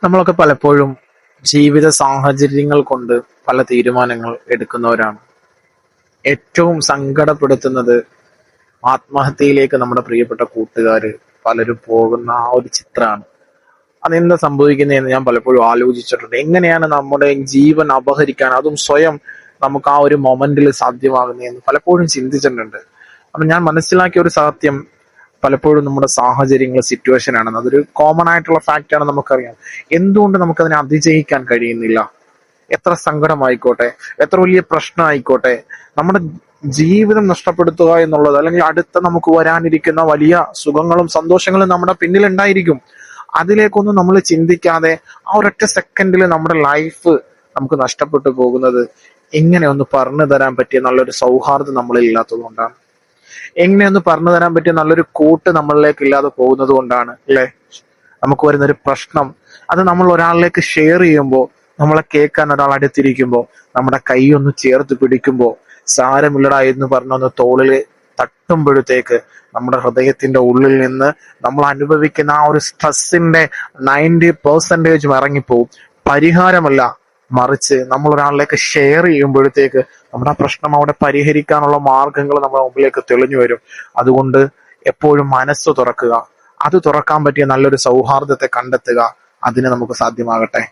നമ്മളൊക്കെ പലപ്പോഴും ജീവിത സാഹചര്യങ്ങൾ കൊണ്ട് പല തീരുമാനങ്ങൾ എടുക്കുന്നവരാണ്. ഏറ്റവും സങ്കടപ്പെടുത്തുന്നത് ആത്മഹത്യയിലേക്ക് നമ്മുടെ പ്രിയപ്പെട്ട കൂട്ടുകാര് പലരും പോകുന്ന ആ ഒരു ചിത്രമാണ്. അതെന്താ സംഭവിക്കുന്നതെന്ന് ഞാൻ പലപ്പോഴും ആലോചിച്ചിട്ടുണ്ട്. എങ്ങനെയാണ് നമ്മുടെ ജീവൻ അപഹരിക്കാൻ, അതും സ്വയം നമുക്ക് ആ ഒരു മൊമെന്റിൽ സാധ്യമാകുന്നതെന്ന് പലപ്പോഴും ചിന്തിച്ചിട്ടുണ്ട്. അപ്പൊ ഞാൻ മനസ്സിലാക്കിയ ഒരു സത്യം, പലപ്പോഴും നമ്മുടെ സാഹചര്യങ്ങൾ, സിറ്റുവേഷൻ ആണെന്ന്, അതൊരു കോമൺ ആയിട്ടുള്ള ഫാക്റ്റ് ആണ്, നമുക്കറിയാം. എന്തുകൊണ്ട് നമുക്കതിനെ അതിജയിക്കാൻ കഴിയുന്നില്ല? എത്ര സങ്കടമായിക്കോട്ടെ, എത്ര വലിയ പ്രശ്നമായിക്കോട്ടെ, നമ്മുടെ ജീവിതം നഷ്ടപ്പെടുത്തുക എന്നുള്ളത്, അല്ലെങ്കിൽ അടുത്ത നമുക്ക് വരാനിരിക്കുന്ന വലിയ സുഖങ്ങളും സന്തോഷങ്ങളും നമ്മുടെ പിന്നിൽ ഉണ്ടായിരിക്കും. അതിലേക്കൊന്നും നമ്മൾ ചിന്തിക്കാതെ ആ ഒരൊറ്റ സെക്കൻഡിൽ നമ്മുടെ ലൈഫ് നമുക്ക് നഷ്ടപ്പെട്ടു പോകുന്നത് എങ്ങനെ ഒന്ന് പറഞ്ഞു തരാൻ പറ്റിയ നല്ലൊരു സൗഹാർദ്ദം നമ്മളിൽ ഇല്ലാത്തത് കൊണ്ടാണ്. എങ്ങനെയൊന്ന് പറഞ്ഞു തരാൻ പറ്റിയ നല്ലൊരു കൂട്ട് നമ്മളിലേക്ക് ഇല്ലാതെ പോകുന്നത് കൊണ്ടാണ് അല്ലെ? നമുക്ക് വരുന്നൊരു പ്രശ്നം അത് നമ്മൾ ഒരാളിലേക്ക് ഷെയർ ചെയ്യുമ്പോൾ, നമ്മളെ കേൾക്കാൻ ഒരാൾ അടുത്തിരിക്കുമ്പോൾ, നമ്മുടെ കൈ ഒന്ന് ചേർത്ത് പിടിക്കുമ്പോൾ, സാരമില്ലടാ എന്ന് പറഞ്ഞൊന്ന് തോളില് തട്ടുമ്പോഴത്തേക്ക് നമ്മുടെ ഹൃദയത്തിന്റെ ഉള്ളിൽ നിന്ന് നമ്മൾ അനുഭവിക്കുന്ന ആ ഒരു സ്ട്രെസ്സിന്റെ 90% ഇറങ്ങിപ്പോവും. പരിഹാരമല്ല, മറിച്ച് നമ്മൾ ഒരാളിലേക്ക് ഷെയർ ചെയ്യുമ്പോഴത്തേക്ക് നമ്മുടെ ആ പ്രശ്നം അവിടെ പരിഹരിക്കാനുള്ള മാർഗങ്ങൾ നമ്മുടെ മുമ്പിലേക്ക് തെളിഞ്ഞു വരും. അതുകൊണ്ട് എപ്പോഴും മനസ്സ് തുറക്കുക, അത് തുറക്കാൻ പറ്റിയ നല്ലൊരു സൗഹാർദ്ദത്തെ കണ്ടെത്തുക. അതിന് നമുക്ക് സാധ്യമാകട്ടെ.